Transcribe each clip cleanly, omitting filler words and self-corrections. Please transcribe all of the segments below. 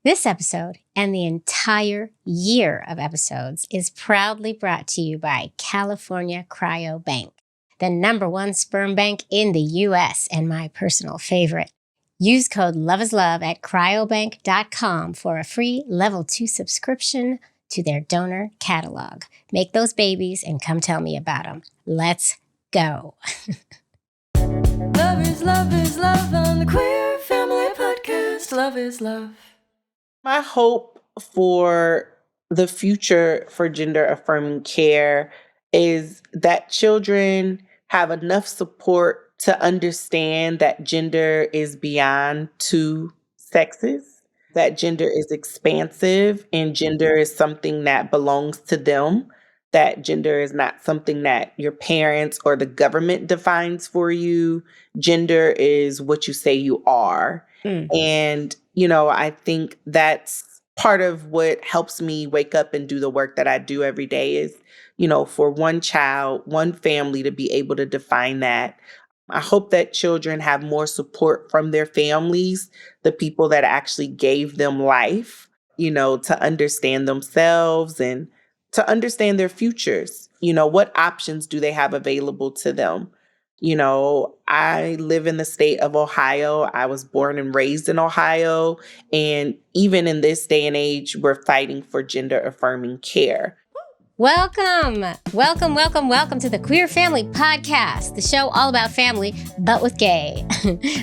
This episode and the entire year of episodes is proudly brought to you by California Cryobank, the #1 sperm bank in the U.S. and my personal favorite. Use code LOVEISLOVE at cryobank.com for a free level 2 subscription to their donor catalog. Make those babies and come tell me about them. Let's go. Love is love on the Queer Family Podcast. Love is love. My hope for the future for gender-affirming care is that children have enough support to understand that gender is beyond two sexes, that gender is expansive and gender is something that belongs to them, that gender is not something that your parents or the government defines for you. Gender is what you say you are. And, I think that's part of what helps me wake up and do the work that I do every day is, for one child, one family to be able to define that. I hope that children have more support from their families, the people that actually gave them life, to understand themselves and to understand their futures. What options do they have available to them? I live in the state of Ohio. I was born and raised in Ohio. And even in this day and age, we're fighting for gender-affirming care. Welcome to the Queer Family Podcast, the show all about family, but with gay.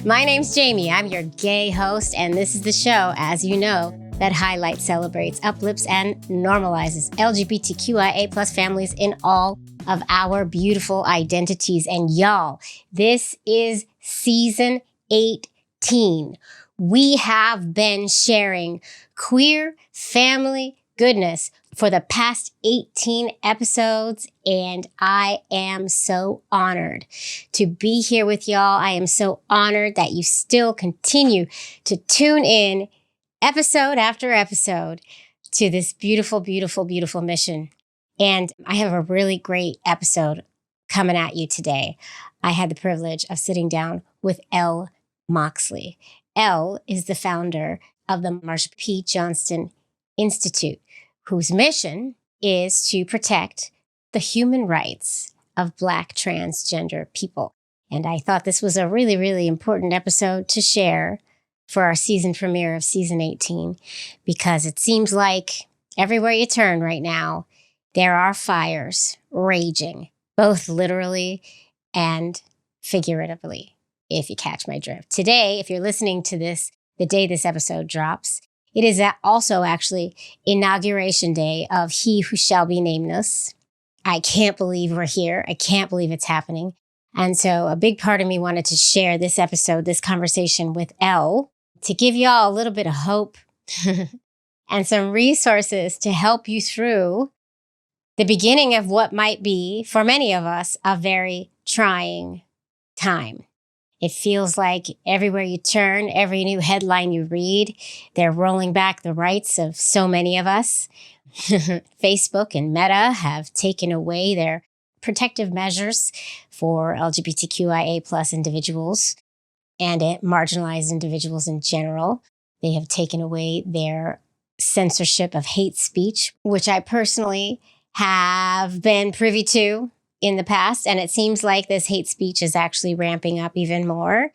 My name's Jaimie. I'm your gay host, and this is the show, as you know, that highlights, celebrates, uplifts, and normalizes LGBTQIA plus families in all of our beautiful identities. And y'all, this is season 18. We have been sharing queer family goodness for the past 18 episodes, and I am so honored to be here with y'all. I am so honored that you still continue to tune in episode after episode to this beautiful, beautiful, beautiful mission. And I have a really great episode coming at you today. I had the privilege of sitting down with Elle Moxley. Elle is the founder of the Marsha P. Institute, whose mission is to protect the human rights of Black transgender people. And I thought this was a really, really important episode to share for our season premiere of season 18, because it seems like everywhere you turn right now, there are fires raging, both literally and figuratively, if you catch my drift. Today, if you're listening to this, the day this episode drops, it is also actually inauguration day of He Who Shall Be Nameless. I can't believe we're here. I can't believe it's happening. And so a big part of me wanted to share this episode, this conversation with Elle, to give y'all a little bit of hope and some resources to help you through the beginning of what might be, for many of us, a very trying time. It feels like everywhere you turn, every new headline you read, they're rolling back the rights of so many of us. Facebook and Meta have taken away their protective measures for LGBTQIA plus individuals and marginalized individuals in general. They have taken away their censorship of hate speech, which I personally have been privy to in the past. And it seems like this hate speech is actually ramping up even more.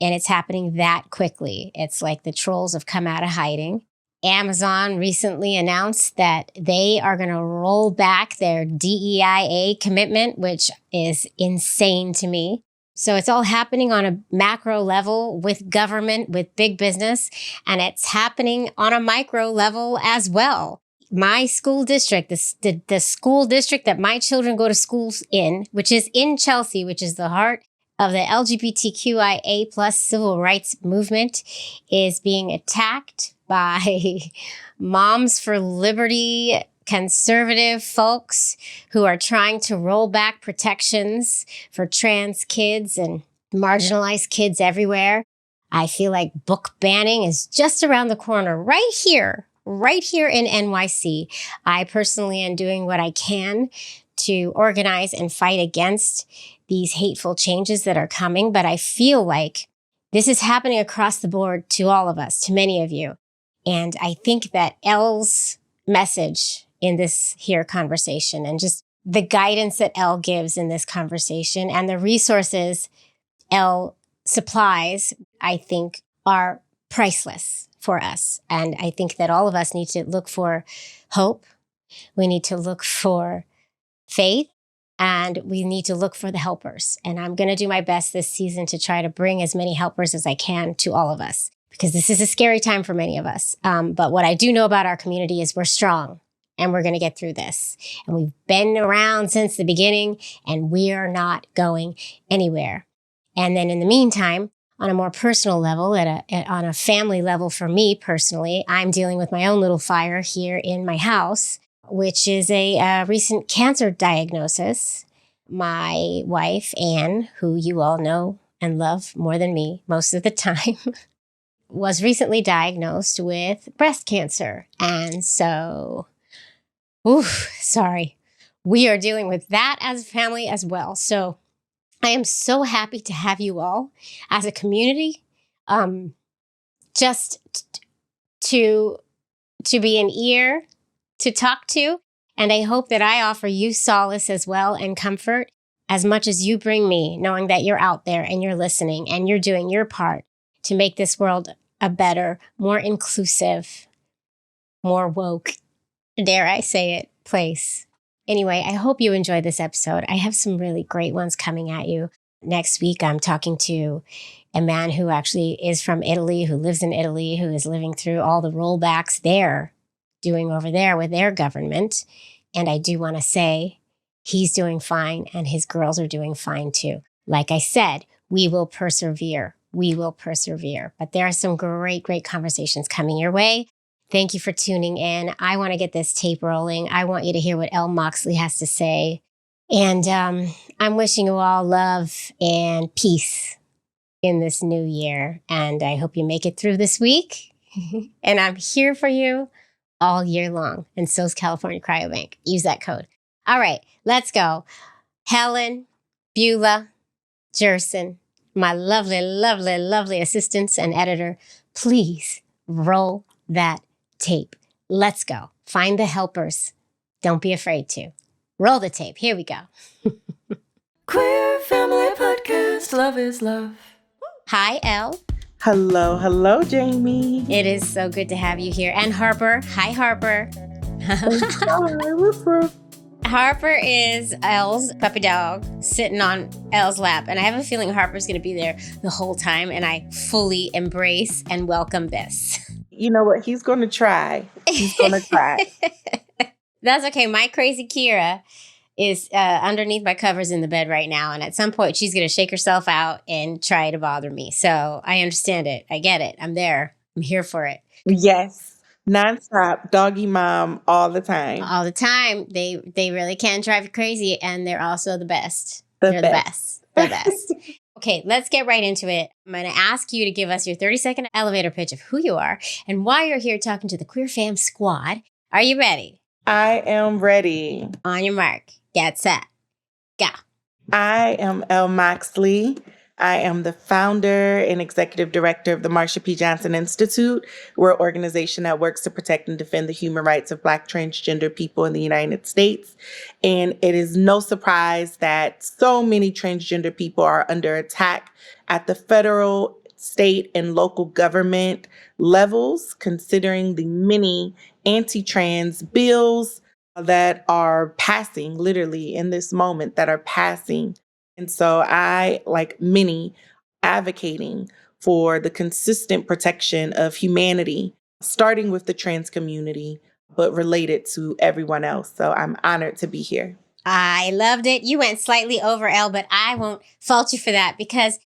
And it's happening that quickly. It's like the trolls have come out of hiding. Amazon recently announced that they are going to roll back their DEIA commitment, which is insane to me. So it's all happening on a macro level with government, with big business, and it's happening on a micro level as well. My school district, the school district that my children go to schools in, which is in Chelsea, which is the heart of the LGBTQIA plus civil rights movement, is being attacked by Moms for Liberty conservative folks who are trying to roll back protections for trans kids and marginalized kids everywhere. I feel like book banning is just around the corner right here in NYC. I personally am doing what I can to organize and fight against these hateful changes that are coming, but I feel like this is happening across the board to all of us, to many of you. And I think that Elle's message in this here conversation and just the guidance that Elle gives in this conversation and the resources Elle supplies, I think, are priceless for us. And I think that all of us need to look for hope. We need to look for faith, and we need to look for the helpers. And I'm going to do my best this season to try to bring as many helpers as I can to all of us, because this is a scary time for many of us. But what I do know about our community is we're strong and we're going to get through this. And we've been around since the beginning and we are not going anywhere. And then in the meantime, on a more personal level, on a family level for me personally, I'm dealing with my own little fire here in my house, which is a recent cancer diagnosis. My wife, Anne, who you all know and love more than me most of the time, was recently diagnosed with breast cancer. And so, we are dealing with that as a family as well. So I am so happy to have you all as a community, just to be an ear to talk to. And I hope that I offer you solace as well and comfort as much as you bring me, knowing that you're out there and you're listening and you're doing your part to make this world a better, more inclusive, more woke, dare I say it, place. Anyway, I hope you enjoyed this episode. I have some really great ones coming at you. Next week, I'm talking to a man who actually is from Italy, who lives in Italy, who is living through all the rollbacks they're doing over there with their government. And I do want to say he's doing fine and his girls are doing fine too. Like I said, we will persevere. We will persevere. But there are some great, great conversations coming your way. Thank you for tuning in. I want to get this tape rolling. I want you to hear what Elle Moxley has to say. And I'm wishing you all love and peace in this new year. And I hope you make it through this week. And I'm here for you all year long. And so's California Cryobank. Use that code. All right, let's go. Helen, Beulah, Jerson, my lovely, lovely, lovely assistants and editor, please roll that tape. Let's go. Find the helpers. Don't be afraid to. Roll the tape. Here we go. Queer Family Podcast. Love is love. Hi, Elle. Hello, Jaimie. It is so good to have you here. And Harper. Hi, Harper. Hi, woof, woof. Harper is Elle's puppy dog sitting on Elle's lap. And I have a feeling Harper's going to be there the whole time. And I fully embrace and welcome this. You know what? He's going to try. That's okay. My crazy Kira is underneath my covers in the bed right now. And at some point, she's going to shake herself out and try to bother me. So I understand it. I get it. I'm there. I'm here for it. Yes. Nonstop. Doggy mom all the time. All the time. They really can drive you crazy. And they're also the best. The best. Okay, let's get right into it. I'm going to ask you to give us your 30-second elevator pitch of who you are and why you're here talking to the Queer Fam Squad. Are you ready? I am ready. On your mark. Get set. Go. I am Elle Moxley. I am the founder and executive director of the Marsha P. Institute. We're an organization that works to protect and defend the human rights of Black transgender people in the United States. And it is no surprise that so many transgender people are under attack at the federal, state, and local government levels, considering the many anti-trans bills that are passing literally in this moment that are passing. And so I, like many, advocating for the consistent protection of humanity, starting with the trans community, but related to everyone else. So I'm honored to be here. I loved it. You went slightly over, Elle, but I won't fault you for that because,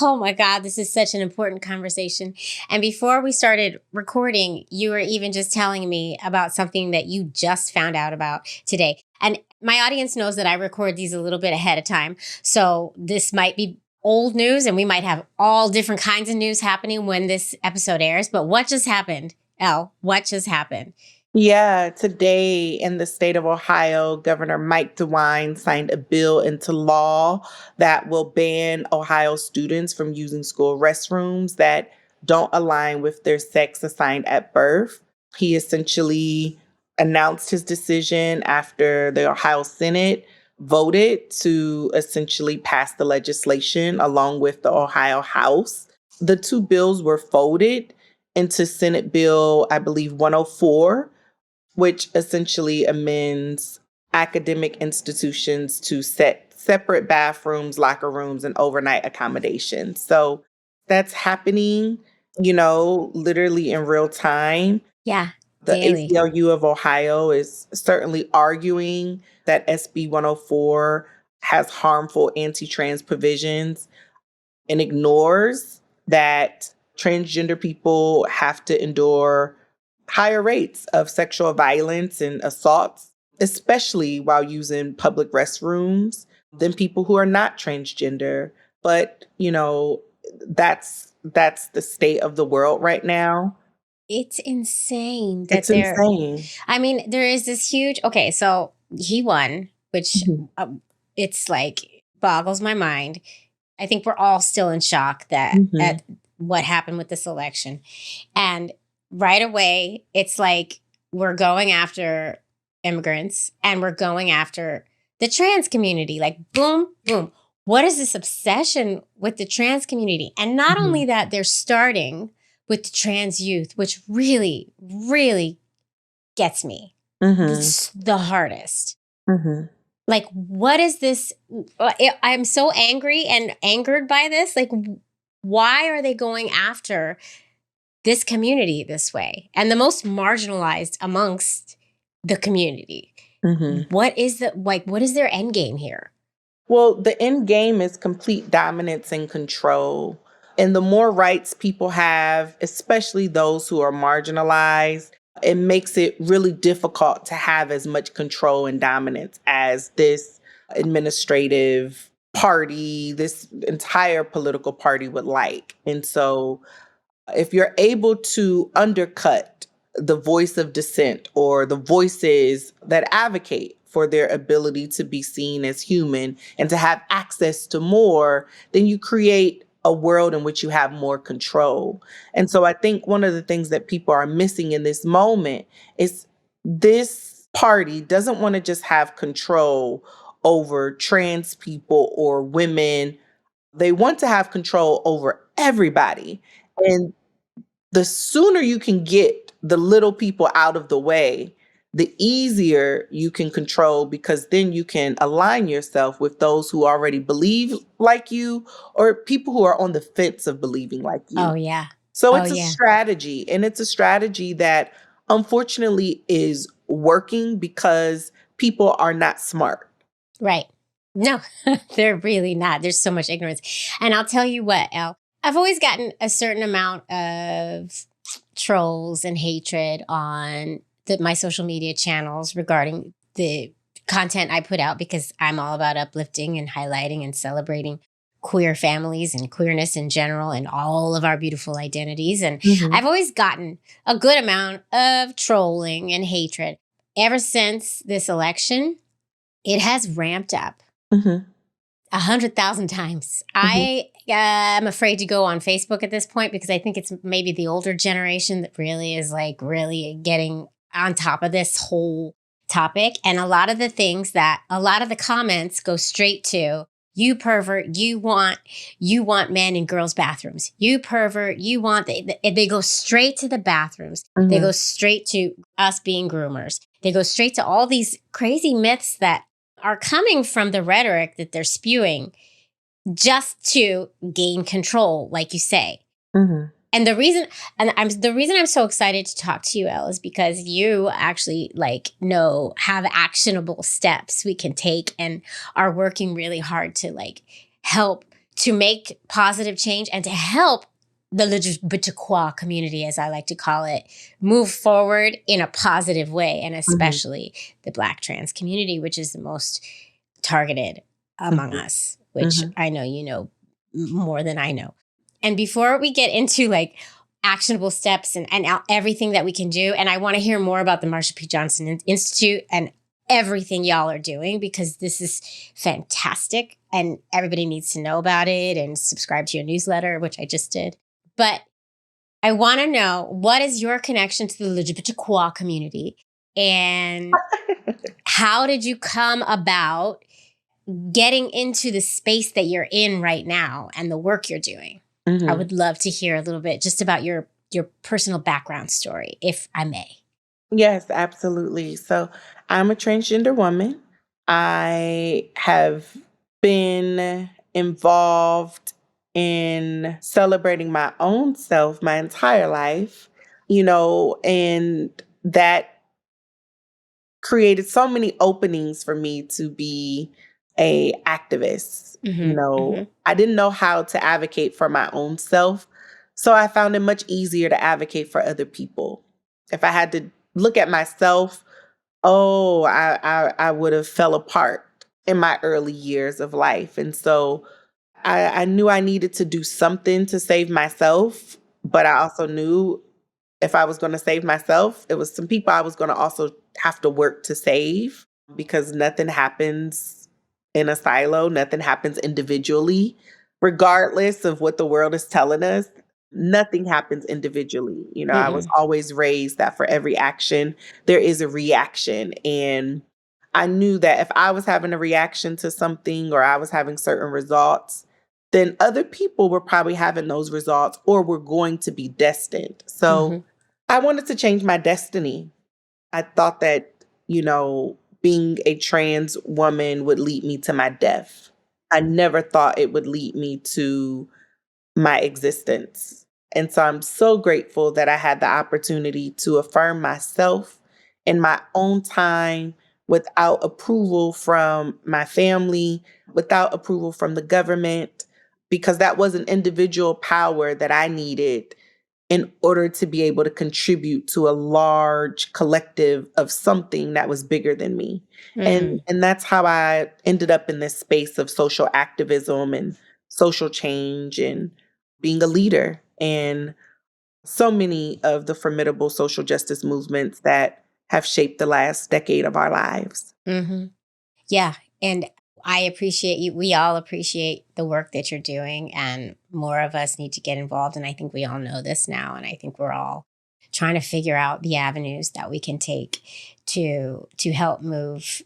oh my God, this is such an important conversation. And before we started recording, you were even just telling me about something that you just found out about today. And my audience knows that I record these a little bit ahead of time. So this might be old news and we might have all different kinds of news happening when this episode airs. But what just happened, Elle? What just happened? Yeah, today in the state of Ohio, Governor Mike DeWine signed a bill into law that will ban Ohio students from using school restrooms that don't align with their sex assigned at birth. He essentially announced his decision after the Ohio Senate voted to essentially pass the legislation along with the Ohio House. The two bills were folded into Senate Bill, I believe, 104, which essentially amends academic institutions to set separate bathrooms, locker rooms, and overnight accommodations. So that's happening, literally in real time. Yeah. The Daily. ACLU of Ohio is certainly arguing that SB 104 has harmful anti-trans provisions and ignores that transgender people have to endure higher rates of sexual violence and assaults, especially while using public restrooms, than people who are not transgender. But, that's the state of the world right now. It's insane that It's insane. I mean, there is this huge, okay, so he won, which it's like boggles my mind. I think we're all still in shock at what happened with this election. And right away, it's like we're going after immigrants and we're going after the trans community. Like, boom, boom. What is this obsession with the trans community? And not only that, they're starting with the trans youth, which really, really gets me. It's the hardest. Like, what is this? I'm so angry and angered by this. Like, why are they going after this community this way? And the most marginalized amongst the community. What is their end game here? Well, the end game is complete dominance and control. And the more rights people have, especially those who are marginalized, it makes it really difficult to have as much control and dominance as this administrative party, this entire political party would like. And so if you're able to undercut the voice of dissent or the voices that advocate for their ability to be seen as human and to have access to more, then you create a world in which you have more control. And so I think one of the things that people are missing in this moment is this party doesn't want to just have control over trans people or women. They want to have control over everybody. And the sooner you can get the little people out of the way, the easier you can control, because then you can align yourself with those who already believe like you or people who are on the fence of believing like you. Oh, yeah. So it's a strategy, and it's a strategy that unfortunately is working because people are not smart. Right. No, they're really not. There's so much ignorance. And I'll tell you what, Elle, I've always gotten a certain amount of trolls and hatred on my social media channels regarding the content I put out, because I'm all about uplifting and highlighting and celebrating queer families and queerness in general and all of our beautiful identities. And I've always gotten a good amount of trolling and hatred. Ever since this election, it has ramped up 100,000 times. I am afraid to go on Facebook at this point because I think it's maybe the older generation that really is like really getting on top of this whole topic. And a lot of the comments go straight to, you pervert, you want men in girls' bathrooms. You pervert, you want, they go straight to the bathrooms. They go straight to us being groomers. They go straight to all these crazy myths that are coming from the rhetoric that they're spewing just to gain control, like you say. And the reason I'm so excited to talk to you, Elle, is because you actually have actionable steps we can take and are working really hard to help to make positive change and to help the LGBTQ community, as I like to call it, move forward in a positive way, and especially the Black trans community, which is the most targeted among us, which I know you know more than I know. And before we get into actionable steps and everything that we can do, and I want to hear more about the Marsha P. Johnson Institute and everything y'all are doing, because this is fantastic and everybody needs to know about it and subscribe to your newsletter, which I just did. But I want to know, what is your connection to the LGBTQIA community? And how did you come about getting into the space that you're in right now and the work you're doing? I would love to hear a little bit just about your personal background story, if I may. Yes, absolutely. So I'm a transgender woman. I have been involved in celebrating my own self my entire life, and that created so many openings for me to be a activist. I didn't know how to advocate for my own self, so I found it much easier to advocate for other people. If I had to look at myself, I would have fell apart in my early years of life. And so I knew I needed to do something to save myself, but I also knew if I was going to save myself, it was some people I was going to also have to work to save, because nothing happens in a silo, nothing happens individually, regardless of what the world is telling us. Nothing happens individually. I was always raised that for every action, there is a reaction. And I knew that if I was having a reaction to something or I was having certain results, then other people were probably having those results or were going to be destined. So I wanted to change my destiny. I thought that, being a trans woman would lead me to my death. I never thought it would lead me to my existence. And so I'm so grateful that I had the opportunity to affirm myself in my own time without approval from my family, without approval from the government, because that was an individual power that I needed in order to be able to contribute to a large collective of something that was bigger than me. And that's how I ended up in this space of social activism and social change and being a leader in so many of the formidable social justice movements that have shaped the last decade of our lives. Yeah. And I appreciate you. We all appreciate the work that you're doing, and more of us need to get involved. And I think we all know this now. And I think we're all trying to figure out the avenues that we can take to help move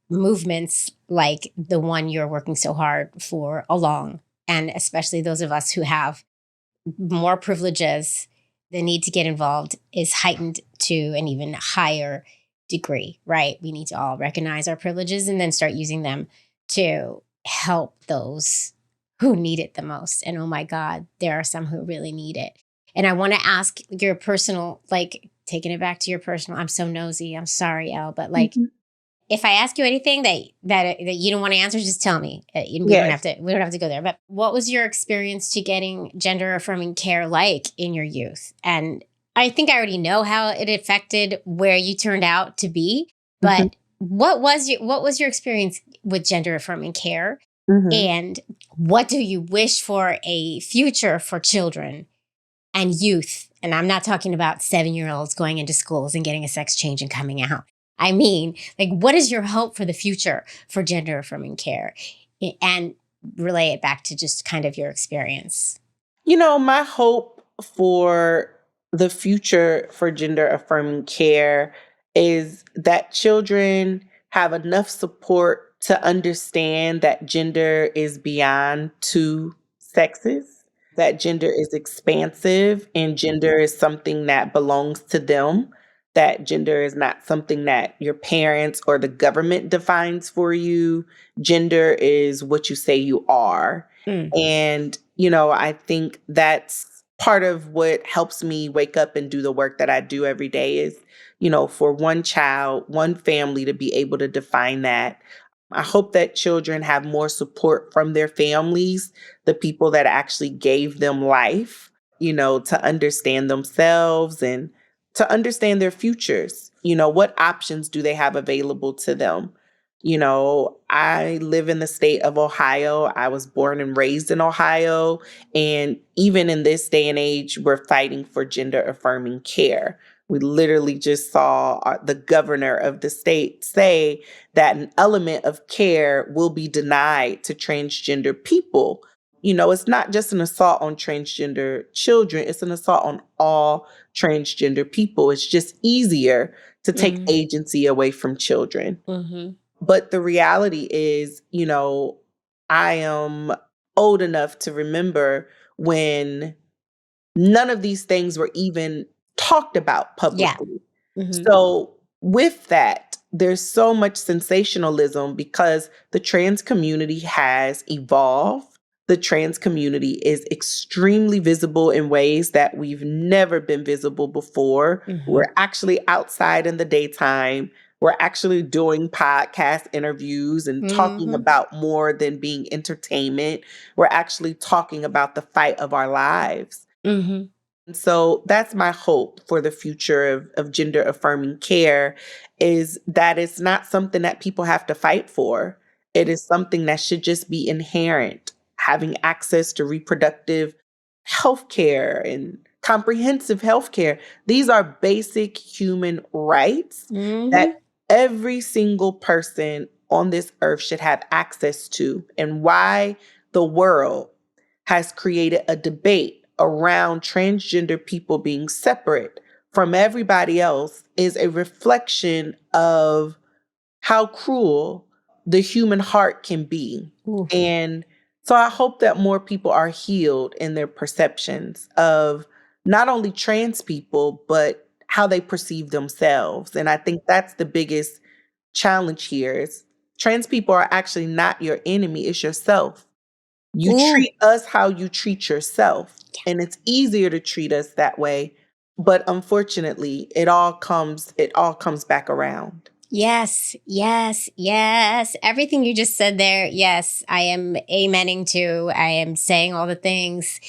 movements like the one you're working so hard for along. And especially those of us who have more privileges, the need to get involved is heightened to an even higher degree, right? We need to all recognize our privileges and then start using them to help those who need it the most. And oh my God, there are some who really need it. And I want to ask your personal, taking it back to your personal, I'm so nosy. I'm sorry, Elle, but if I ask you anything that you don't want to answer, just tell me. We don't have to go there. But what was your experience to getting gender affirming care like in your youth? And I think I already know how it affected where you turned out to be. But what was your experience with gender affirming care? And what do you wish for a future for children and youth? And I'm not talking about 7-year-olds going into schools and getting a sex change and coming out. I mean, what is your hope for the future for gender affirming care? And relay it back to just kind of your experience. My hope for the future for gender affirming care is that children have enough support to understand that gender is beyond two sexes, that gender is expansive and gender is something that belongs to them, that gender is not something that your parents or the government defines for you. Gender is what you say you are. And, I think that's part of what helps me wake up and do the work that I do every day is, for one child, one family to be able to define that. I hope that children have more support from their families, the people that actually gave them life, to understand themselves and to understand their futures. What options do they have available to them? I live in the state of Ohio. I was born and raised in Ohio. And even in this day and age, we're fighting for gender affirming care. We literally just saw the governor of the state say that an element of care will be denied to transgender people It's not just an assault on transgender children, it's an assault on all transgender people. It's just easier to take agency away from children. Mm-hmm. But the reality is, I am old enough to remember when none of these things were even talked about publicly. Mm-hmm. So with that, there's so much sensationalism because the trans community has evolved. The trans community is extremely visible in ways that we've never been visible before. Mm-hmm. We're actually outside in the daytime. We're actually doing podcast interviews and talking about more than being entertainment. We're actually talking about the fight of our lives. Mm-hmm. And so that's my hope for the future of gender affirming care, is that it's not something that people have to fight for. It is something that should just be inherent. Having access to reproductive health care and comprehensive health care. These are basic human rights that every single person on this earth should have access to. And why the world has created a debate around transgender people being separate from everybody else is a reflection of how cruel the human heart can be. And so I hope that more people are healed in their perceptions of not only trans people, but how they perceive themselves. And I think that's the biggest challenge here is trans people are actually not your enemy, it's yourself. You treat us how you treat yourself. And it's easier to treat us that way. But unfortunately, it all comes back around. Yes, yes, yes. Everything you just said there, yes, I am amening to. I am saying all the things.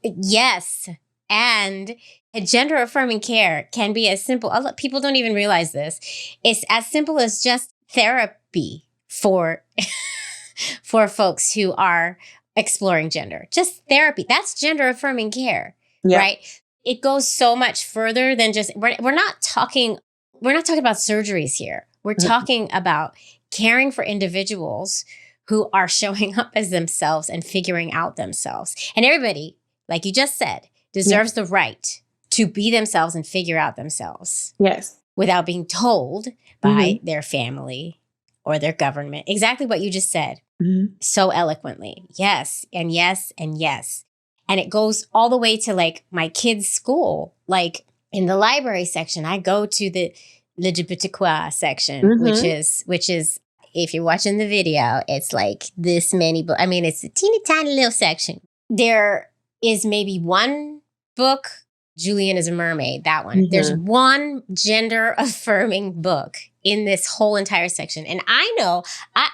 Yes. And gender affirming care can be as simple. People don't even realize this. It's as simple as just therapy for for folks who are exploring gender. Just therapy. That's gender affirming care, right? It goes so much further than just we're not talking about surgeries here. We're talking about caring for individuals who are showing up as themselves and figuring out themselves. And everybody, like you just said, deserves the right to be themselves and figure out themselves. Yes. Without being told by their family or their government. Exactly what you just said. So eloquently. Yes, and yes, and yes. And it goes all the way to like my kids' school. Like in the library section, I go to the LGBTQIA section, which is, if you're watching the video, it's like this many books. I mean, it's a teeny tiny little section. There is maybe one book, Julian is a Mermaid, that one. There's one gender affirming book in this whole entire section. And I know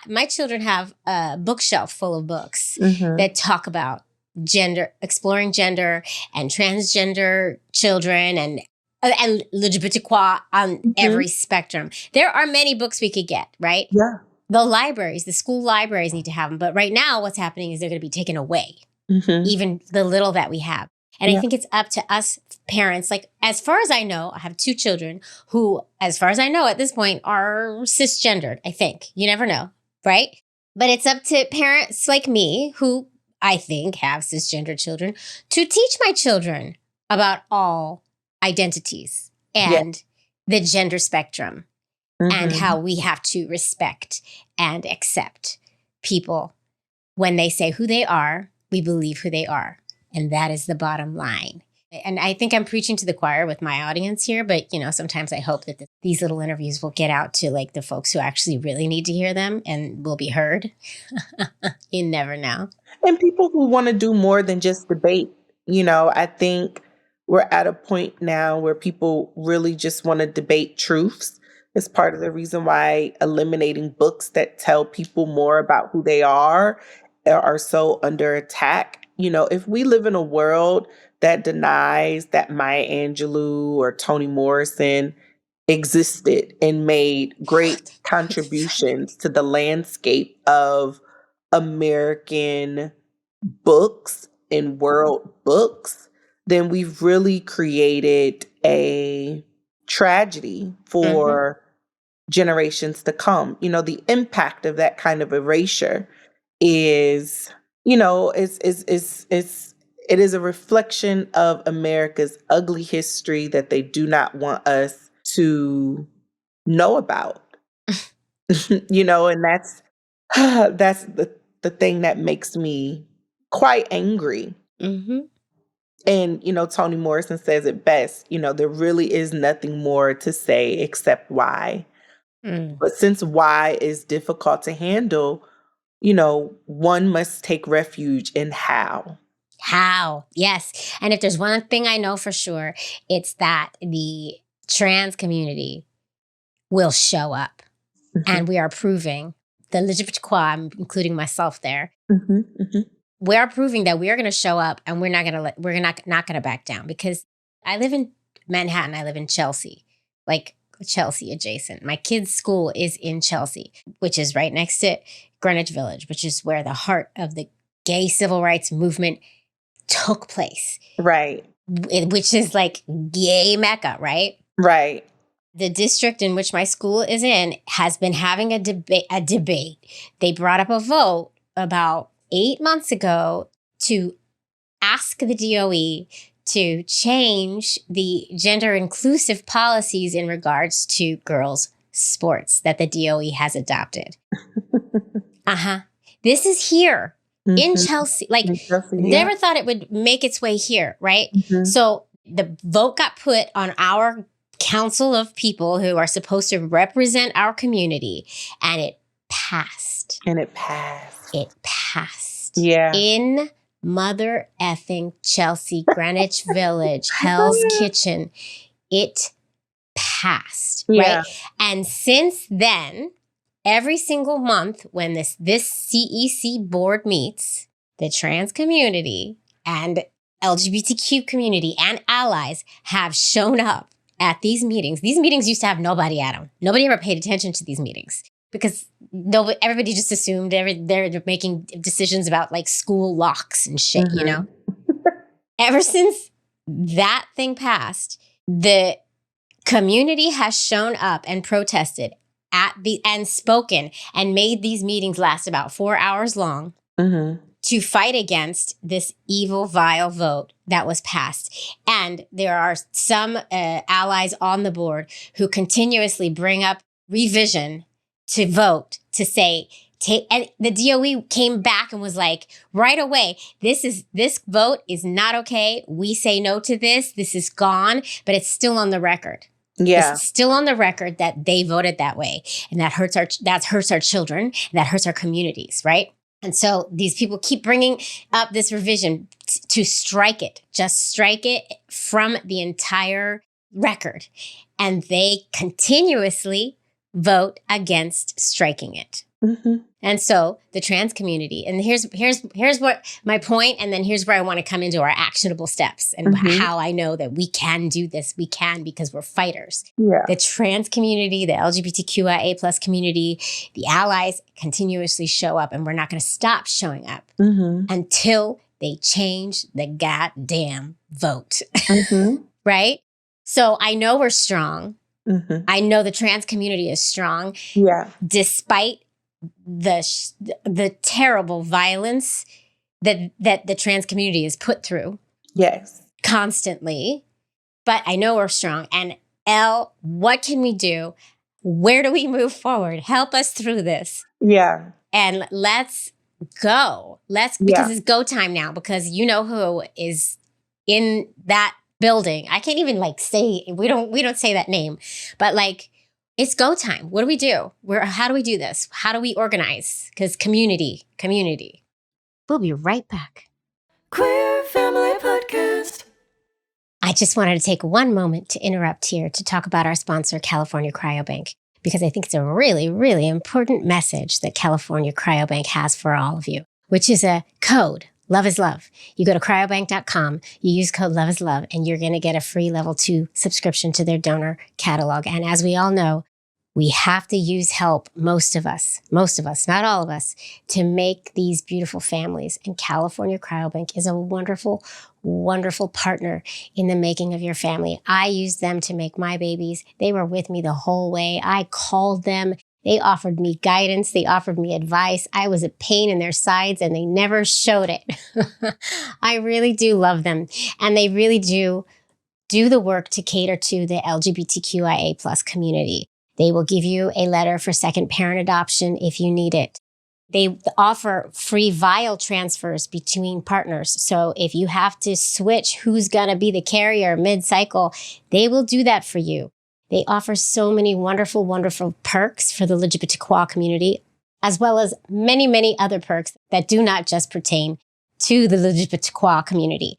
my children have a bookshelf full of books that talk about gender, exploring gender and transgender children and LGBTQIA on every spectrum. There are many books we could get, right? Yeah. The libraries, the school libraries need to have them. But right now what's happening is they're going to be taken away, even the little that we have. And I think it's up to us parents. Like, as far as I know, I have 2 children who, as far as I know at this point, are cisgendered, I think. You never know, right? But it's up to parents like me who I think have cisgender children to teach my children about all identities and the gender spectrum and how we have to respect and accept people when they say who they are. We believe who they are. And that is the bottom line. And I think I'm preaching to the choir with my audience here, but sometimes I hope that these little interviews will get out to like the folks who actually really need to hear them and will be heard. You never know. And people who want to do more than just debate. I think we're at a point now where people really just want to debate truths. It's part of the reason why eliminating books that tell people more about who they are so under attack. If we live in a world that denies that Maya Angelou or Toni Morrison existed and made great contributions to the landscape of American books and world books, then we've really created a tragedy for generations to come. The impact of that kind of erasure is it is a reflection of America's ugly history that they do not want us to know about. And that's the thing that makes me quite angry. Mm-hmm. And, Toni Morrison says it best, there really is nothing more to say except why. But since why is difficult to handle, one must take refuge in how. How, yes. And if there's one thing I know for sure, it's that the trans community will show up. Mm-hmm. And we are proving, the LGBTQIA, I'm including myself there, we are proving that we are going to show up and we're not going to back down, because I live in Manhattan. I live in Chelsea, like Chelsea adjacent. My kids' school is in Chelsea, which is right next to Greenwich Village, which is where the heart of the gay civil rights movement took place. Right. Which is like gay Mecca, right? Right. The district in which my school is in has been having a debate. They brought up a vote about 8 months ago to ask the DOE to change the gender inclusive policies in regards to girls' sports that the DOE has adopted. This is here in Chelsea. Like, never thought it would make its way here, right? So the vote got put on our council of people who are supposed to represent our community, and it passed. It passed. Yeah. In mother effing Chelsea, Greenwich Village, Hell's Kitchen. It passed, right? And since then, every single month when this CEC board meets, the trans community and LGBTQ community and allies have shown up at these meetings. These meetings used to have nobody at them. Nobody ever paid attention to these meetings because everybody just assumed they're making decisions about like school locks and shit, Ever since that thing passed, the community has shown up and protested and spoken and made these meetings last about 4 hours long to fight against this evil, vile vote that was passed. And there are some allies on the board who continuously bring up revision to vote to say, and the DOE came back and was like, right away, this vote is not okay. We say no to this. This is gone, but it's still on the record. Yeah. It's still on the record that they voted that way. And that hurts our children. And that hurts our communities, right? And so these people keep bringing up this revision to strike it, just strike it from the entire record. And they continuously vote against striking it. And so the trans community, and here's what my point, and then here's where I want to come into our actionable steps and how I know that we can do this. We can because we're fighters. Yeah. The trans community, the LGBTQIA plus community, the allies continuously show up, and we're not going to stop showing up until they change the goddamn vote. Right? So I know we're strong. I know the trans community is strong. Yeah. Despite the terrible violence that the trans community is put through. Yes. Constantly. But I know we're strong. And Elle, what can we do? Where do we move forward? Help us through this. Yeah. And let's go. Because it's go time now, because you know who is in that building. I can't even say, we don't say that name, but it's go time. What do we do? How do we do this? How do we organize? Because community. We'll be right back. Queer Family Podcast. I just wanted to take one moment to interrupt here to talk about our sponsor, California Cryobank, because I think it's a really, really important message that California Cryobank has for all of you, which is a code. Love is love. You go to cryobank.com, you use code love is love, and you're going to get a free level 2 subscription to their donor catalog. And as we all know, we have to use help, most of us, not all of us, to make these beautiful families. And California Cryobank is a wonderful, wonderful partner in the making of your family. I used them to make my babies. They were with me the whole way. I called them They offered me guidance. They offered me advice. I was a pain in their sides and they never showed it. I really do love them. And they really do the work to cater to the LGBTQIA plus community. They will give you a letter for second parent adoption if you need it. They offer free vial transfers between partners. So if you have to switch who's going to be the carrier mid-cycle, they will do that for you. They offer so many wonderful, wonderful perks for the LGBTQ community, as well as many, many other perks that do not just pertain to the LGBTQ community.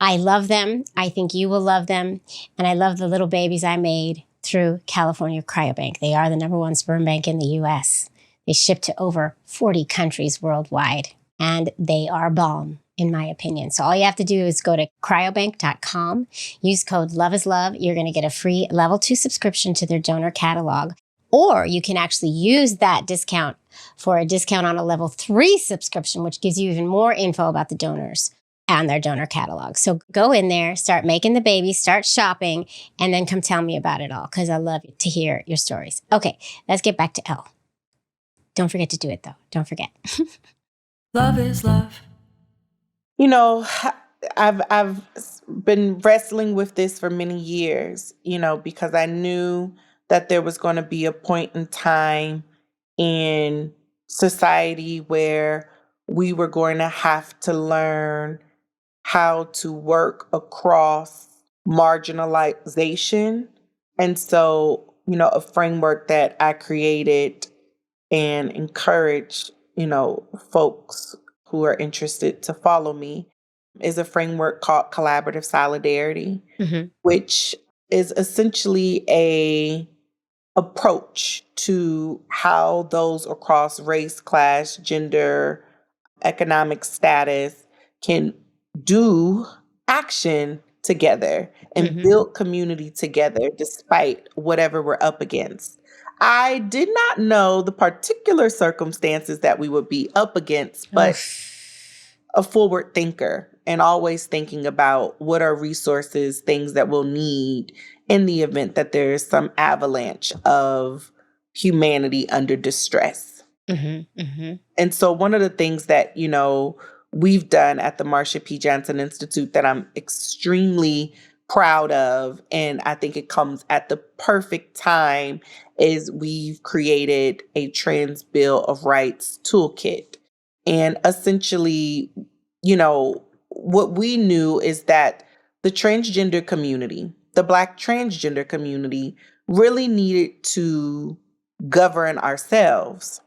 I love them. I think you will love them. And I love the little babies I made through California Cryobank. They are the #1 sperm bank in the U.S. They ship to over 40 countries worldwide, and they are bomb, in my opinion. So all you have to do is go to cryobank.com, use code LOVEISLOVE. You're going to get a free level 2 subscription to their donor catalog, or you can actually use that discount for a discount on a level 3 subscription, which gives you even more info about the donors and their donor catalog. So go in there, start making the babies, start shopping, and then come tell me about it all, because I love to hear your stories. Okay, let's get back to Elle. Don't forget to do it, though. Don't forget. Love is love. You know, I've been wrestling with this for many years, because I knew that there was going to be a point in time in society where we were going to have to learn how to work across marginalization. And so, a framework that I created and encourage, folks who are interested to follow me is a framework called collaborative solidarity, which is essentially a approach to how those across race, class, gender, economic status can do action together and build community together despite whatever we're up against. I did not know the particular circumstances that we would be up against, but a forward thinker and always thinking about what are resources, things that we'll need in the event that there is some avalanche of humanity under distress. And so one of the things that, we've done at the Marsha P. Institute that I'm extremely proud of, and I think it comes at the perfect time, is we've created a Trans Bill of Rights toolkit. And essentially, what we knew is that the transgender community, the Black transgender community, really needed to govern ourselves.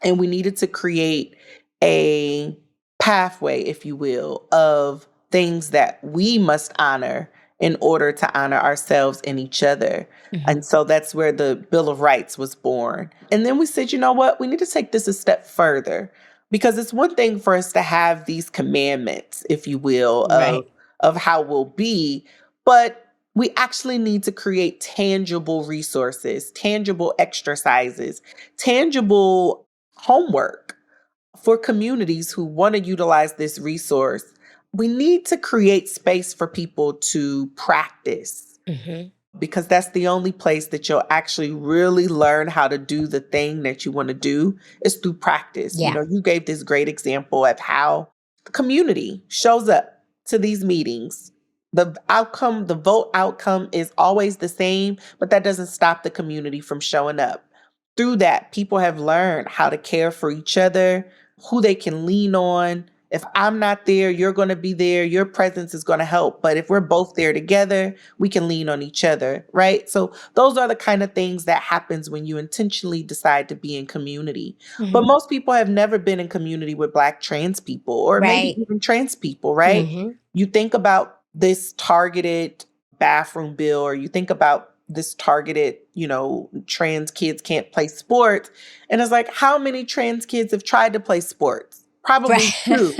And we needed to create a pathway, if you will, of things that we must honor in order to honor ourselves and each other. And so that's where the Bill of Rights was born. And then we said, you know what? We need to take this a step further, because it's one thing for us to have these commandments, if you will, of how we'll be, but we actually need to create tangible resources, tangible exercises, tangible homework for communities who want to utilize this resource. We need to create space for people to practice, because that's the only place that you'll actually really learn how to do the thing that you want to do is through practice. You gave this great example of how the community shows up to these meetings. The vote outcome is always the same, but that doesn't stop the community from showing up. Through that, people have learned how to care for each other, who they can lean on. If I'm not there, you're going to be there. Your presence is going to help. But if we're both there together, we can lean on each other, right? So those are the kind of things that happens when you intentionally decide to be in community. But most people have never been in community with Black trans people, or maybe even trans people, right? You think about this targeted bathroom bill, or you think about this targeted, trans kids can't play sports. And it's like, how many trans kids have tried to play sports? Probably 2,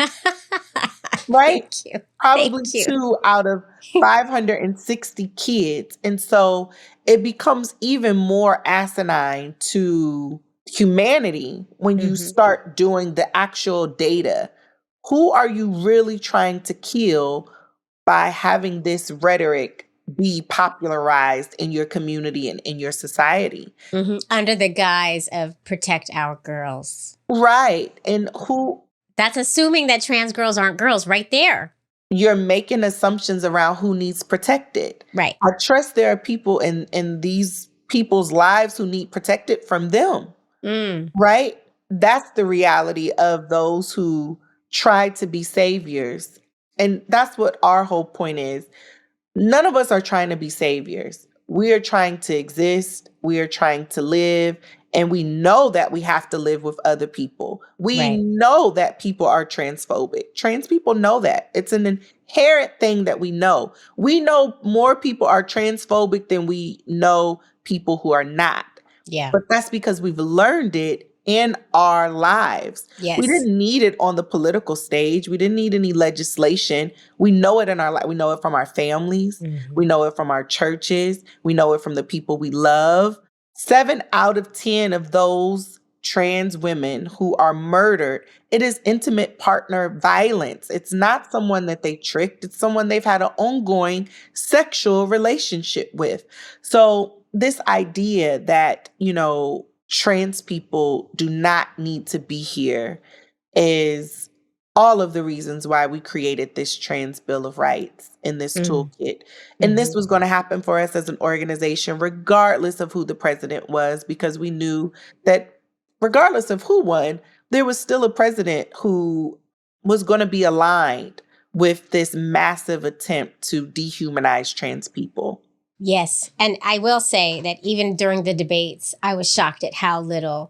right? Thank you. Probably 2 out of 560 kids. And so it becomes even more asinine to humanity when you start doing the actual data. Who are you really trying to kill by having this rhetoric be popularized in your community and in your society. Under the guise of protect our girls. Right. And that's assuming that trans girls aren't girls right there. You're making assumptions around who needs protected. Right. I trust there are people in these people's lives who need protected from them. Right? That's the reality of those who try to be saviors. And that's what our whole point is. None of us are trying to be saviors. We are trying to exist. We are trying to live. And we know that we have to live with other people. We know that people are transphobic. Trans people know that. It's an inherent thing that we know. We know more people are transphobic than we know people who are not. Yeah. But that's because we've learned it in our lives. Yes. We didn't need it on the political stage. We didn't need any legislation. We know it in our life. We know it from our families. We know it from our churches. We know it from the people we love. 7 out of 10 of those trans women who are murdered, it is intimate partner violence. It's not someone that they tricked. It's someone they've had an ongoing sexual relationship with. So this idea that, trans people do not need to be here is all of the reasons why we created this Trans Bill of Rights in this toolkit. And this was going to happen for us as an organization, regardless of who the president was, because we knew that regardless of who won, there was still a president who was going to be aligned with this massive attempt to dehumanize trans people. Yes. And I will say that even during the debates, I was shocked at how little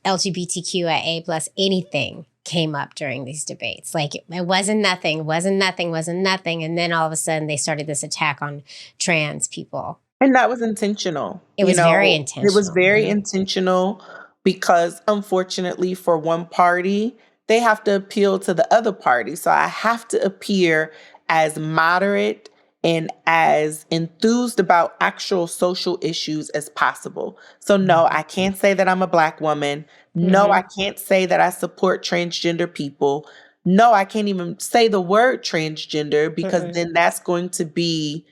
LGBTQIA plus anything came up during these debates. Like it wasn't nothing. And then all of a sudden they started this attack on trans people. And that was intentional. It was very intentional. It was very intentional because unfortunately for one party, they have to appeal to the other party. So I have to appear as moderate and as enthused about actual social issues as possible. So no, I can't say that I'm a Black woman. No, I can't say that I support transgender people. No, I can't even say the word transgender because then that's going to be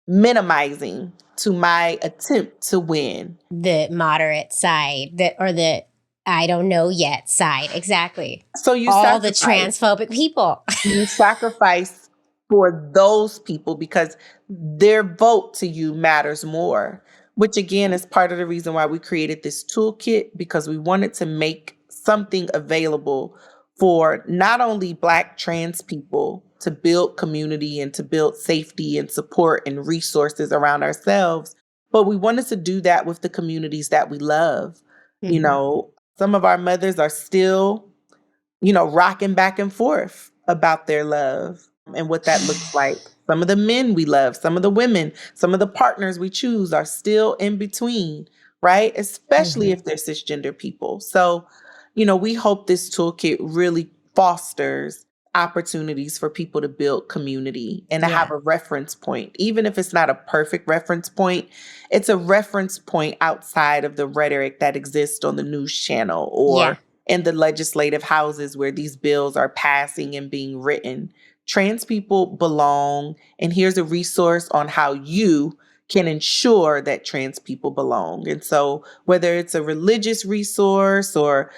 minimizing to my attempt to win. The moderate side, or the I don't know yet side. Exactly. So you all the transphobic people. You sacrifice for those people because their vote to you matters more, which again is part of the reason why we created this toolkit, because we wanted to make something available for not only Black trans people to build community and to build safety and support and resources around ourselves, but we wanted to do that with the communities that we love. Some of our mothers are still, rocking back and forth about their love and what that looks like. Some of the men we love, some of the women, some of the partners we choose are still in between, right? Especially if they're cisgender people. So, we hope this toolkit really fosters opportunities for people to build community and to have a reference point. Even if it's not a perfect reference point, it's a reference point outside of the rhetoric that exists on the news channel or in the legislative houses where these bills are passing and being written. Trans people belong, and here's a resource on how you can ensure that trans people belong. And so whether it's a religious resource or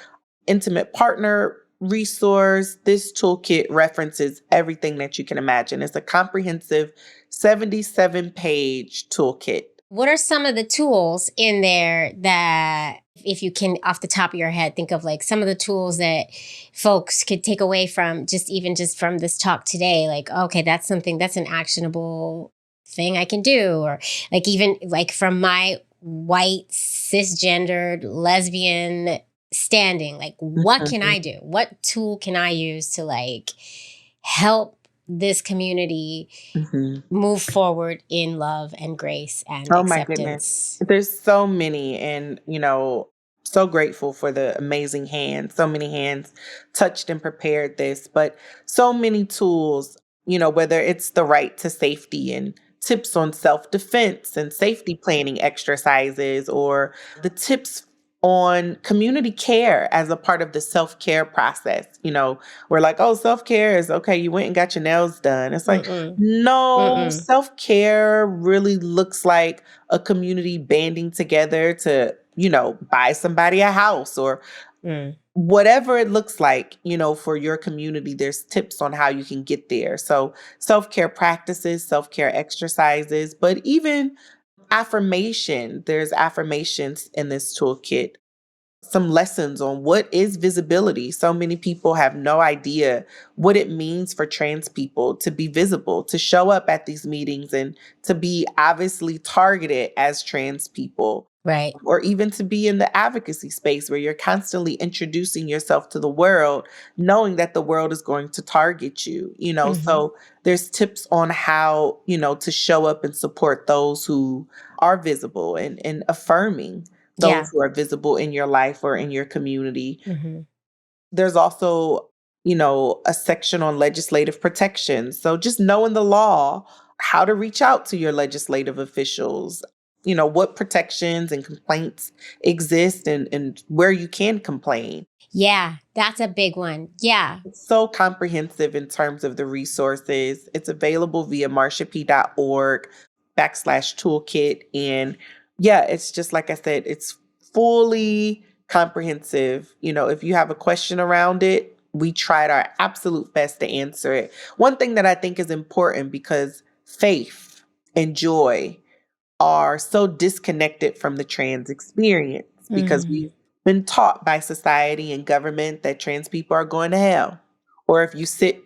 intimate partner resource, this toolkit references everything that you can imagine. It's a comprehensive 77-page toolkit. What are some of the tools in there that, if you can, off the top of your head, think of like some of the tools that folks could take away from just from this talk today? Like, okay, that's an actionable thing I can do. Or like, even like from my white, cisgendered, lesbian standing, like what can I do? What tool can I use to like help this community move forward in love and grace and acceptance? My goodness. There's so many, and, so grateful for the amazing hands. So many hands touched and prepared this, but so many tools, whether it's the right to safety and tips on self-defense and safety planning exercises, or the tips on community care as a part of the self-care process. We're like, oh, self-care is okay. You went and got your nails done. It's like, Mm-mm. no, Mm-mm. self-care really looks like a community banding together to, buy somebody a house or whatever it looks like, for your community. There's tips on how you can get there. So self-care practices, self-care exercises, but even affirmation. There's affirmations in this toolkit. Some lessons on what is visibility. So many people have no idea what it means for trans people to be visible, to show up at these meetings and to be obviously targeted as trans people. Right. Or even to be in the advocacy space where you're constantly introducing yourself to the world, knowing that the world is going to target you, So there's tips on how, to show up and support those who are visible and affirming those who are visible in your life or in your community. There's also, a section on legislative protections. So just knowing the law, how to reach out to your legislative officials, what protections and complaints exist and where you can complain. Yeah, that's a big one. Yeah. It's so comprehensive in terms of the resources. It's available via marshap.org/toolkit. And yeah, it's just like I said, it's fully comprehensive. If you have a question around it, we tried our absolute best to answer it. One thing that I think is important, because faith and joy are so disconnected from the trans experience, because we've been taught by society and government that trans people are going to hell. Or if you sit,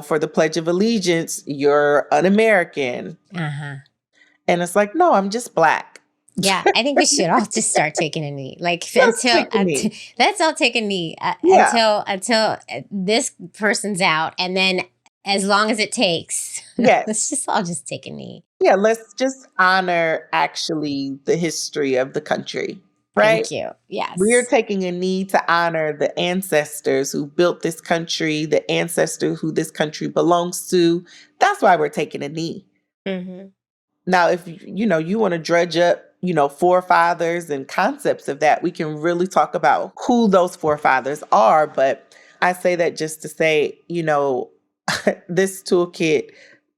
for the Pledge of Allegiance, you're un-American. And it's like, no, I'm just Black. Yeah, I think we should all just start taking a knee. Like let's all take a knee until this person's out, and then as long as it takes, let's just all just take a knee. Yeah, let's just honor actually the history of the country, right? Thank you. Yes, we're taking a knee to honor the ancestors who built this country, the ancestors who this country belongs to. That's why we're taking a knee. Now, if you want to drudge up, forefathers and concepts of that, we can really talk about who those forefathers are. But I say that just to say, this toolkit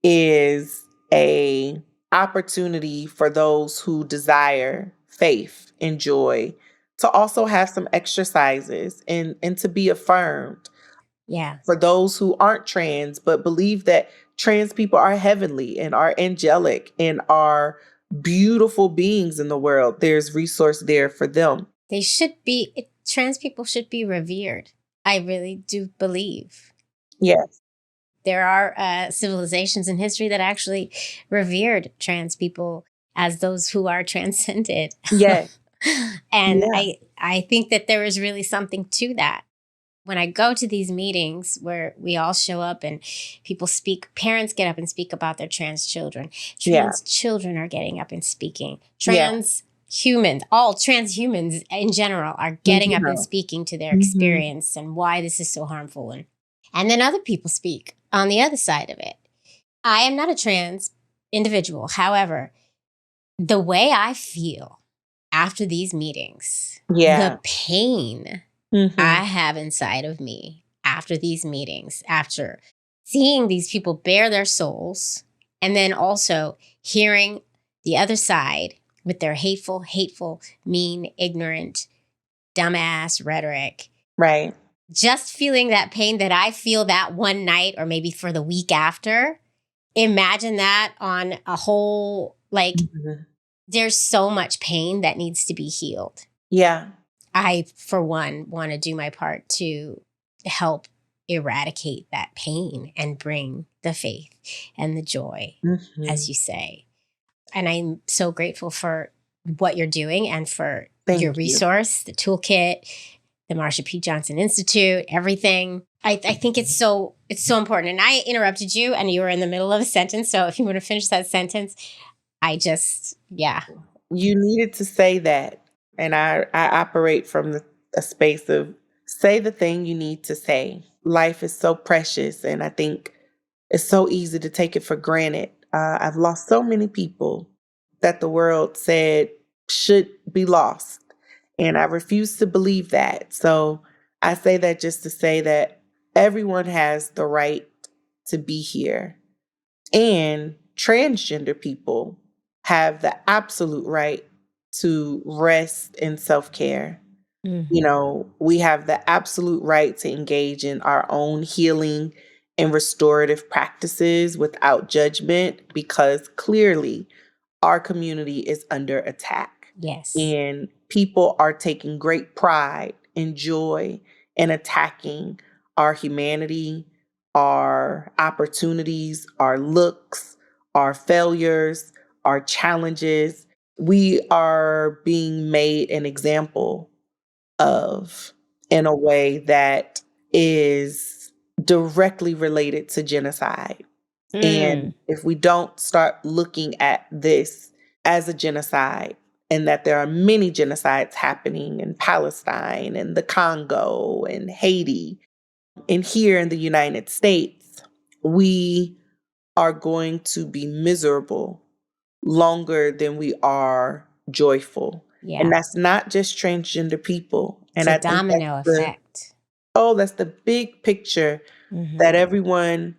is a opportunity for those who desire faith and joy to also have some exercises and to be affirmed. Yeah. For those who aren't trans, but believe that trans people are heavenly and are angelic and are beautiful beings in the world, there's resource there for them. Trans people should be revered. I really do believe. Yes. There are civilizations in history that actually revered trans people as those who are transcended. Yes. And I think that there is really something to that. When I go to these meetings where we all show up and people speak, parents get up and speak about their trans children. Trans children are getting up and speaking. All trans humans in general are getting up and speaking to their experience and why this is so harmful. And then other people speak on the other side of it. I am not a trans individual. However, the way I feel after these meetings, the pain I have inside of me after these meetings, after seeing these people bare their souls, and then also hearing the other side with their hateful, mean, ignorant, dumbass rhetoric. Right. Just feeling that pain that I feel that one night or maybe for the week after. Imagine that on a whole, there's so much pain that needs to be healed. Yeah. I, for one, want to do my part to help eradicate that pain and bring the faith and the joy, as you say. And I'm so grateful for what you're doing and for your resource, the toolkit, the Marsha P. Johnson Institute, everything. I think it's so important. And I interrupted you and you were in the middle of a sentence. So if you want to finish that sentence, You needed to say that. And I operate from a space of say the thing you need to say. Life is so precious. And I think it's so easy to take it for granted. I've lost so many people that the world said should be lost. And I refuse to believe that. So I say that just to say that everyone has the right to be here. And transgender people have the absolute right to rest and self-care. You know, we have the absolute right to engage in our own healing and restorative practices without judgment, because clearly our community is under attack. Yes. And people are taking great pride and joy in attacking our humanity, our opportunities, our looks, our failures, our challenges. We are being made an example of in a way that is directly related to genocide. And if we don't start looking at this as a genocide, and that there are many genocides happening in Palestine and the Congo and Haiti and here in the United States, we are going to be miserable longer than we are joyful. Yeah. And that's not just transgender people. It's And a I think domino effect. that's the big picture that everyone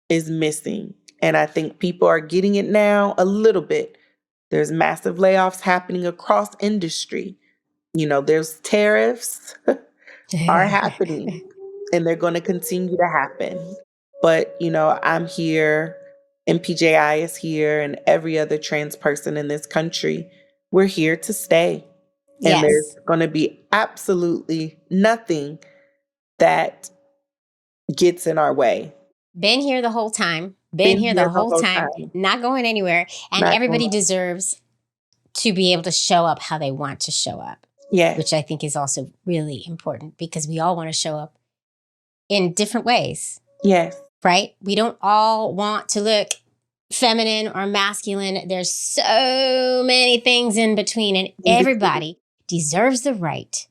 is missing. And I think people are getting it now a little bit. There's massive layoffs happening across industry. You know, there's tariffs are happening, and they're going to continue to happen. But, you know, I'm here, and PJI is here, and every other trans person in this country, we're here to stay. And there's going to be absolutely nothing that gets in our way. Been here the whole time. Been here the whole time. Not going anywhere. And everybody deserves to be able to show up how they want to show up. Yeah. Which I think is also really important, because we all want to show up in different ways. Yes. Right? We don't all want to look feminine or masculine. There's so many things in between, and everybody deserves the right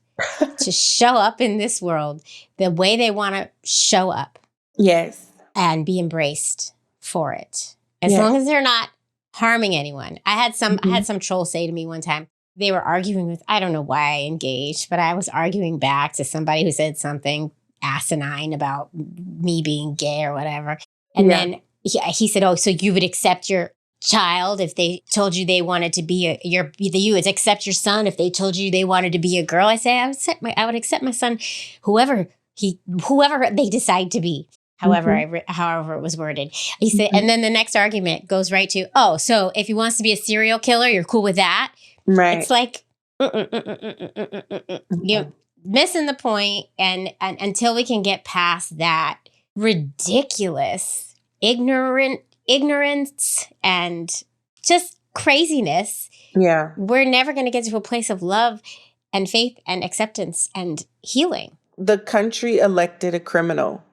to show up in this world the way they want to show up. Yes. And be embraced for it. As long as they're not harming anyone. I had some troll say to me one time, they were arguing with, I don't know why I engaged, but I was arguing back to somebody who said something asinine about me being gay or whatever. And then he said, oh, so you would accept your child if they told you they wanted to be you would accept your son if they told you they wanted to be a girl. I say I would accept my son, whoever they decide to be. However it was worded. He said, and then the next argument goes right to, oh, so if he wants to be a serial killer, you're cool with that? Right. It's like, you're missing the point. And until we can get past that ridiculous ignorance and just craziness, we're never going to get to a place of love and faith and acceptance and healing. The country elected a criminal.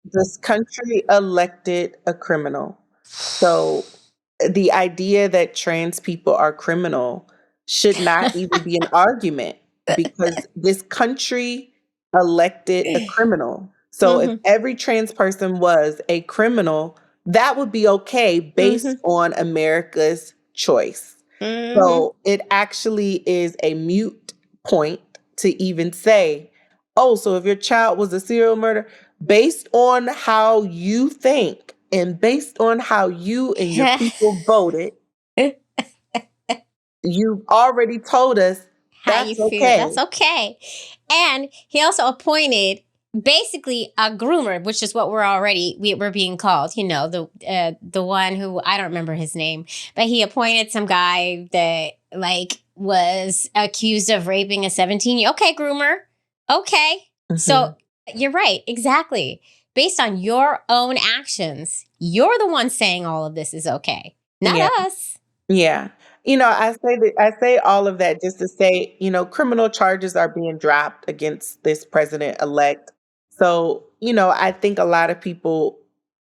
This country elected a criminal. So the idea that trans people are criminal should not even be an argument, because this country elected a criminal. So if every trans person was a criminal, that would be okay based on America's choice. So it actually is a moot point to even say, oh, so if your child was a serial murderer, based on how you think and based on how you and your people voted, you've already told us that's how you feel. That's okay. And he also appointed basically a groomer, which is what we're being called. You know, the one who, I don't remember his name, but he appointed some guy that was accused of raping a 17-year-old. Okay, groomer. Okay. So you're right. Exactly. Based on your own actions, you're the one saying all of this is okay, not us. Yeah. You know, I say all of that just to say, you know, criminal charges are being dropped against this president-elect. So, you know, I think a lot of people,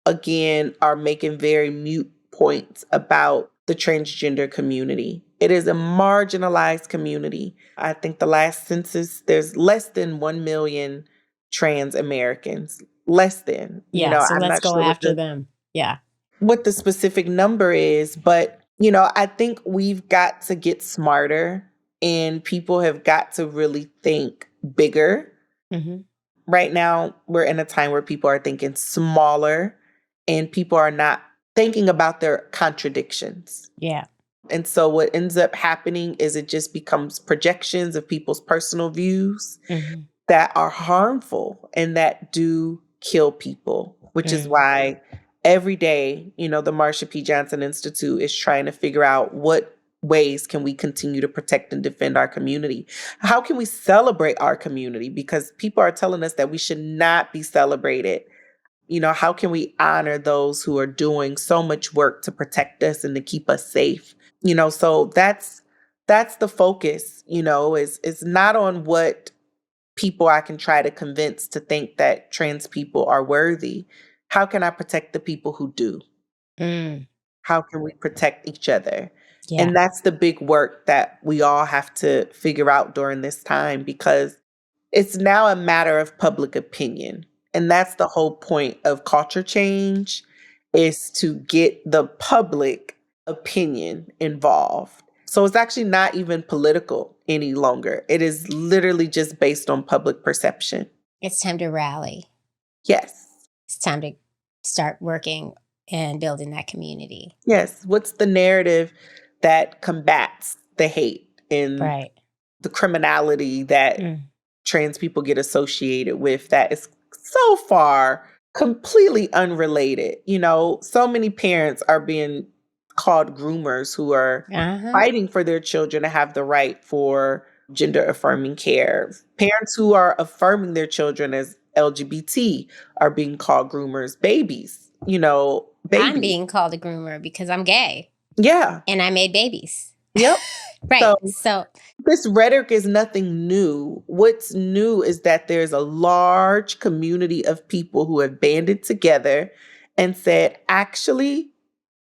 again, are making very mute points about the transgender community. It is a marginalized community. I think the last census, there's less than 1 million trans Americans. Less than. Yeah, you know, so I'm let's not go sure after them. Yeah. What the specific number is, but, you know, I think we've got to get smarter and people have got to really think bigger. Mm-hmm. Right now, we're in a time where people are thinking smaller and people are not thinking about their contradictions. Yeah. And so what ends up happening is it just becomes projections of people's personal views Mm-hmm. that are harmful and that do kill people, which is why every day, the Marsha P. Johnson Institute is trying to figure out what ways can we continue to protect and defend our community? How can we celebrate our community? Because people are telling us that we should not be celebrated. How can we honor those who are doing so much work to protect us and to keep us safe? So that's the focus, is not on what people I can try to convince to think that trans people are worthy. How can I protect the people who do? How can we protect each other? Yeah. And that's the big work that we all have to figure out during this time, because it's now a matter of public opinion. And that's the whole point of culture change, is to get the public opinion involved. So it's actually not even political any longer. It is literally just based on public perception. It's time to rally. Yes. It's time to start working and building that community. Yes. What's the narrative that combats the hate and Right. the criminality that trans people get associated with, that is so far completely unrelated? So many parents are being called groomers who are fighting for their children to have the right for gender affirming care. Parents who are affirming their children as LGBT are being called groomers. Babies, babies. I'm being called a groomer because I'm gay. Yeah. And I made babies. Yep. Right. So this rhetoric is nothing new. What's new is that there's a large community of people who have banded together and said, actually,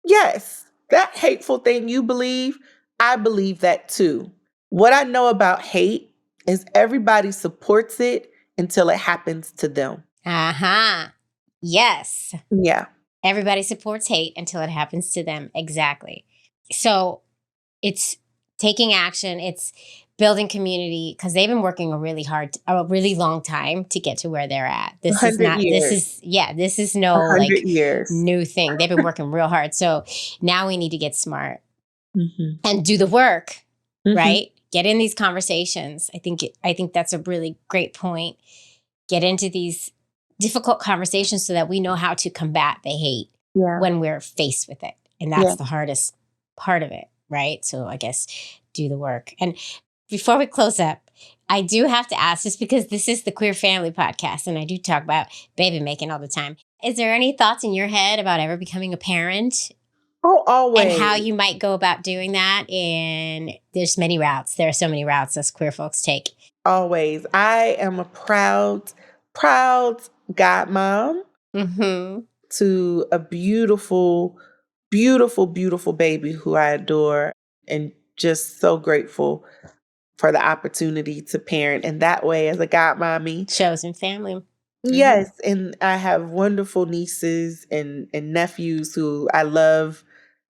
yes, that hateful thing you believe, I believe that too. What I know about hate is everybody supports it until it happens to them. Yes. Yeah. Everybody supports hate until it happens to them. Exactly. So it's taking action. It's building community, because they've been working a really long time to get to where they're at. This is no 100 years. New thing. They've been working real hard. So now we need to get smart and do the work, right? Get in these conversations. I think that's a really great point. Get into these difficult conversations so that we know how to combat the hate when we're faced with it. And that's the hardest part of it, right? So I guess do the work. And before we close up, I do have to ask, just because this is the Queer Family Podcast and I do talk about baby making all the time. Is there any thoughts in your head about ever becoming a parent? Oh, always. And how you might go about doing that? And there's many routes. There are so many routes us queer folks take. Always. I am a proud godmom to a beautiful, beautiful, beautiful baby who I adore, and just so grateful for the opportunity to parent in that way as a godmommy. Chosen family. Yes. And I have wonderful nieces and nephews who I love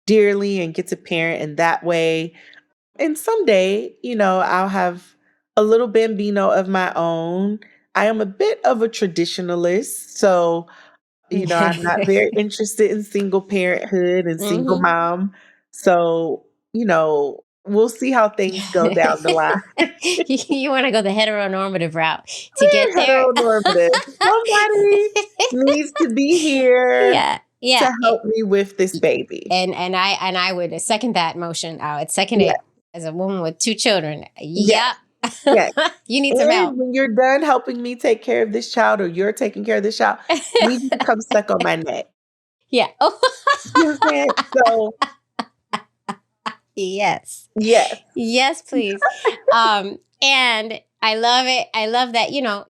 dearly and get to parent in that way. And someday, I'll have a little bambino of my own. I am a bit of a traditionalist. So, I'm not very interested in single parenthood and single mom. So, we'll see how things go down the line. You want to go the heteronormative route to get there? Heteronormative. Somebody needs to be here to help me with this baby. And I would second that motion. I would second it as a woman with 2 children. Yeah. Yes. You need some help. When you're done helping me take care of this child, or you're taking care of this child, you need to come suck on my neck. Yeah. Oh. You know what I'm saying? So yes. Yes. Yes, please. And I love it. I love that,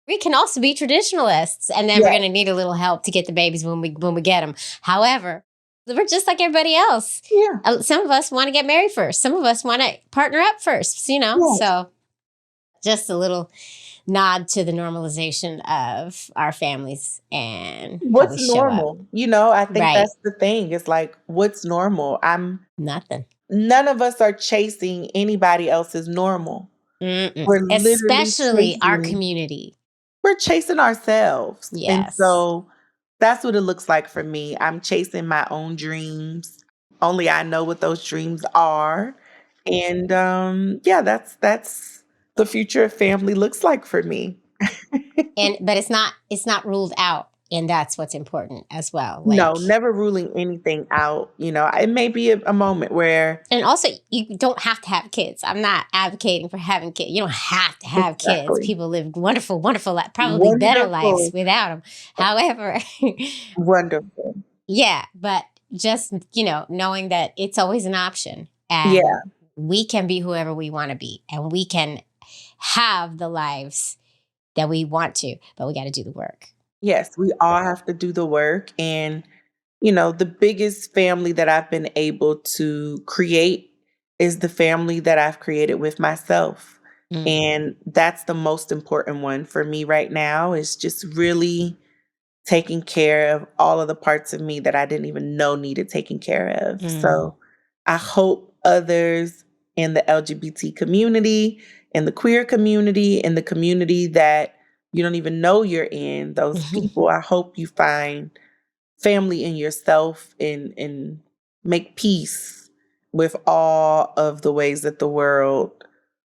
we can also be traditionalists, and then we're going to need a little help to get the babies when we get them. However, we're just like everybody else. Yeah. Some of us want to get married first. Some of us want to partner up first, Yes. So just a little nod to the normalization of our families and what's normal. I think that's the thing. It's like, what's normal? Nothing. none of us are chasing anybody else's normal. We're literally Especially our chasing- community. We're chasing ourselves. And Yes. so that's what it looks like for me. I'm chasing my own dreams. Only I know what those dreams are. And that's the future of family looks like for me. But it's not ruled out. And that's what's important as well. No, never ruling anything out. It may be a moment where... And also, you don't have to have kids. I'm not advocating for having kids. You don't have to have kids. People live wonderful, wonderful, probably better lives without them. However... Wonderful. Yeah, but just, knowing that it's always an option. And we can be whoever we want to be. And we can have the lives that we want to. But we got to do the work. Yes, we all have to do the work. And, the biggest family that I've been able to create is the family that I've created with myself. And that's the most important one for me right now, is just really taking care of all of the parts of me that I didn't even know needed taking care of. So I hope others in the LGBT community, in the queer community, in the community that you don't even know you're in, those people, I hope you find family in yourself and make peace with all of the ways that the world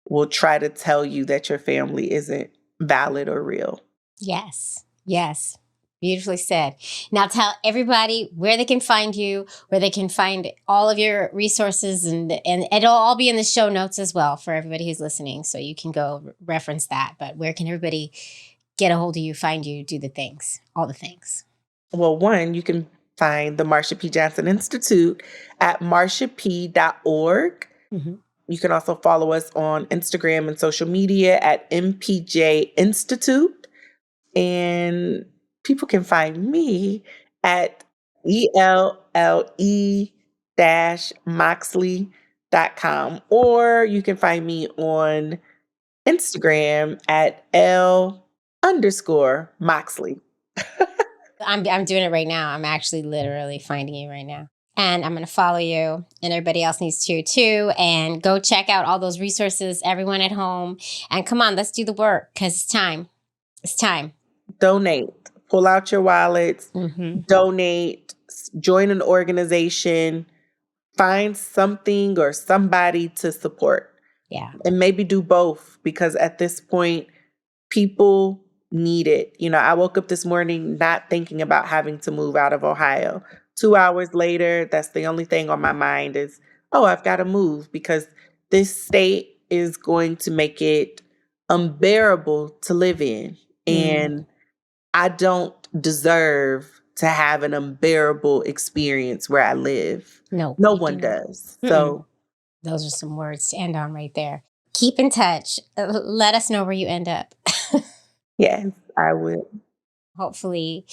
will try to tell you that your family isn't valid or real. Yes. Yes. Beautifully said. Now tell everybody where they can find you, where they can find all of your resources, and it'll all be in the show notes as well for everybody who's listening. So you can go reference that. But where can everybody get a hold of you, find you, do the things, all the things? Well, one, you can find the Marsha P. Johnson Institute at marshap.org. You can also follow us on Instagram and social media at MPJ Institute. And people can find me at Elle-Moxley.com. Or you can find me on Instagram at Elle_Moxley. I'm doing it right now. I'm actually literally finding you right now. And I'm going to follow you, and everybody else needs to too. And go check out all those resources, everyone at home. And come on, let's do the work, because it's time. It's time. Donate. Pull out your wallets. Donate. Join an organization. Find something or somebody to support. Yeah. And maybe do both, because at this point, people need it. I woke up this morning not thinking about having to move out of Ohio. 2 hours later, that's the only thing on my mind is, I've got to move, because this state is going to make it unbearable to live in. And I don't deserve to have an unbearable experience where I live. No one does. So those are some words to end on right there. Keep in touch. Let us know where you end up. Yes, I will. Hopefully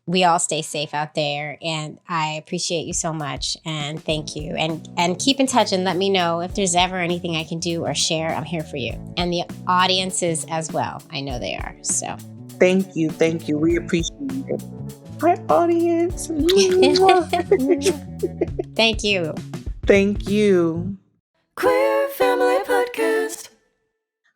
we all stay safe out there, and I appreciate you so much, and thank you. And keep in touch and let me know if there's ever anything I can do or share. I'm here for you. And the audiences as well. I know they are. So thank you. We appreciate it. Hi, audience. Thank you. Thank you. Queer Family Podcast.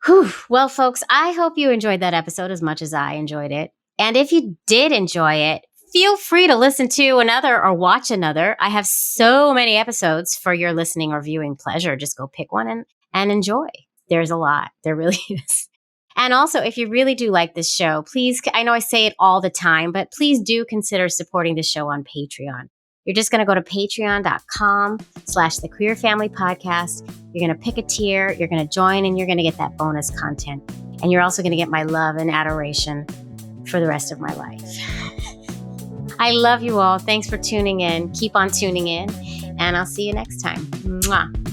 Whew. Well, folks, I hope you enjoyed that episode as much as I enjoyed it. And if you did enjoy it, feel free to listen to another or watch another. I have so many episodes for your listening or viewing pleasure. Just go pick one and enjoy. There's a lot. There really is. And also, if you really do like this show, please, I know I say it all the time, but please do consider supporting the show on Patreon. You're just going to go to patreon.com/The Queer Family Podcast. You're going to pick a tier, you're going to join, and you're going to get that bonus content. And you're also going to get my love and adoration for the rest of my life. I love you all. Thanks for tuning in. Keep on tuning in, and I'll see you next time. Mwah.